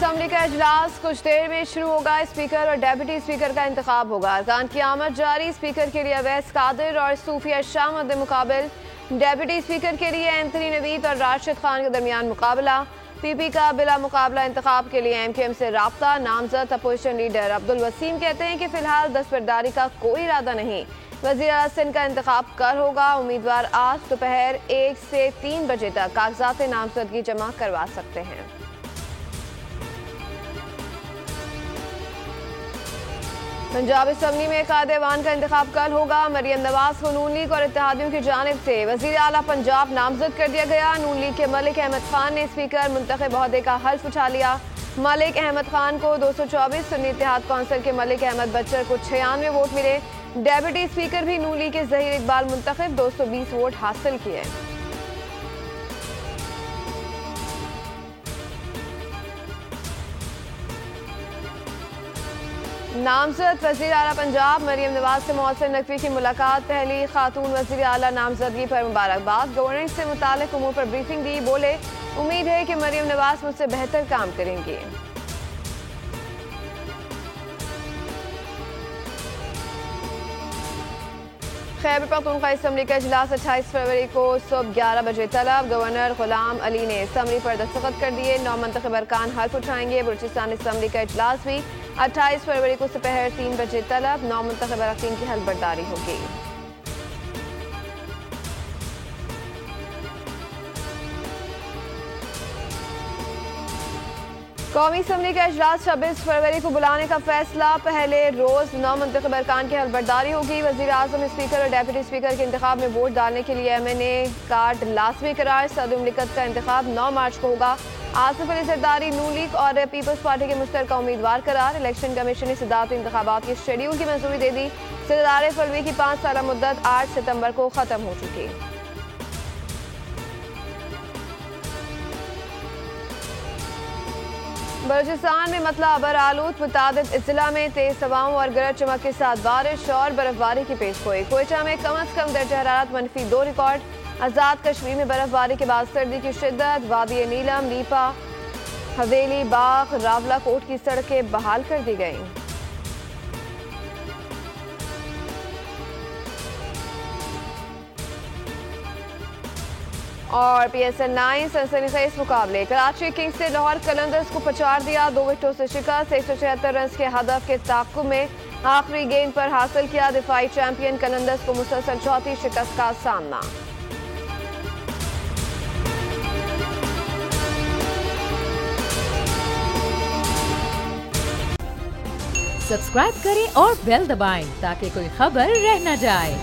Assembly का इजलास कुछ देर में शुरू होगा। स्पीकर और डेप्यूटी स्पीकर का इंतखाब होगा। अरकान की आमद जारी। स्पीकर के लिए अवैस कादिर और सूफिया शाह मद्दे मुकाबिल। डेप्यूटी स्पीकर के लिए एंथनी नवीद और राशिद खान के दरमियान मुकाबला। पीपी का बिला मुकाबला इंतखाब के लिए एमक्यूएम से राब्ता। नामजद अपोजिशन लीडर अब्दुल वसीम कहते हैं कि फिलहाल दस्तबरदारी का कोई इरादा नहीं। वज़ीर आला सिंध का इंतखाब कल होगा। उम्मीदवार आज दोपहर 1 से 3 बजे तक कागजात नामजदगी जमा करवा सकते हैं। पंजाब असम्बली में कायदे-ए-वान का इंतखाब कल होगा। मरियम नवाज को नून लीग और इत्तेहादियों की जानिब से वज़ीर आला पंजाब नामजद कर दिया गया। नून लीग के मलिक अहमद खान ने स्पीकर मुंतखब ओहदे का हल्फ उठा लिया। मलिक अहमद खान को 224, सुन्नी इत्तेहाद कौंसिल के मलिक अहमद बच्चर को 96 वोट मिले। डेप्यूटी स्पीकर भी नून लीग के ज़हीर इकबाल मुंतखब 220 वोट हासिल किए। नामजद वज़ीर आला पंजाब मरियम नवाज से मोहसिन नकवी की मुलाकात। पहली खातून वज़ीर आला नामजदगी पर मुबारकबाद। गवर्नेंस से मुताल्लिक़ उमूर पर ब्रीफिंग दी। बोले उम्मीद है कि मरियम नवाज मुझसे बेहतर काम करेंगी। खैबर पख्तूनख्वा असम्बली का इजलास 28 फरवरी को सुबह 11 बजे तलब। गवर्नर गुलाम अली ने असम्बली पर दस्तखत कर दिए। 9 मुंतखब अरकान हल्फ उठाएंगे। बलूचिस्तान असम्बली का इजलास भी 28 फरवरी को दोपहर 3 बजे तलब। 9 मुंतखब अरकान की हल्फ बर्दारी होगी। कौमी असम्बली का इजलास 26 फरवरी को बुलाने का फैसला। पहले रोज 9 मुंतखब अरकान की हल्फबर्दारी होगी। वज़ीर आज़म, स्पीकर और डेप्यूटी स्पीकर के इंतखाब में वोट डालने के लिए MNA कार्ड लाजमी करार। सदर मुमलिकत का इंतखाब 9 मार्च को होगा। आसिफ अली जरदारी नून लीग और पीपल्स पार्टी के मुश्तरका उम्मीदवार करार। इलेक्शन कमीशन ने सदारती इंतखाबात के शेड्यूल की मंजूरी दे दी। सदार फलवी की 5 साल मुद्दत 8 सितंबर को खत्म हो चुकी। बलूचिस्तान में मतला अबर आलूद। मुतादिद अजला में तेज हवाओं और गरज चमक के साथ बारिश और बर्फबारी की पेशगोई। कोयटा में कम अज कम दर्जा हरारत -2 रिकॉर्ड। आज़ाद कश्मीर में बर्फबारी के बाद सर्दी की शिद्दत। वादी नीलम, लीपा, हवेली, बाग, रावला कोट की सड़कें बहाल कर दी गई। और PSL 9 सनसनीखेज मुकाबले। कराची किंग्स ने लाहौर कलंदर्स को पछाड़ दिया। 2 विकेटों से शिकस्त। 176 रन के हदफ के ताक़ुब में आखिरी गेंद पर हासिल किया। दिफाई चैंपियन कलंदर्स को मुसलसल चौथी शिकस्त का सामना। सब्सक्राइब करें और बेल दबाएं ताकि कोई खबर रह न जाए।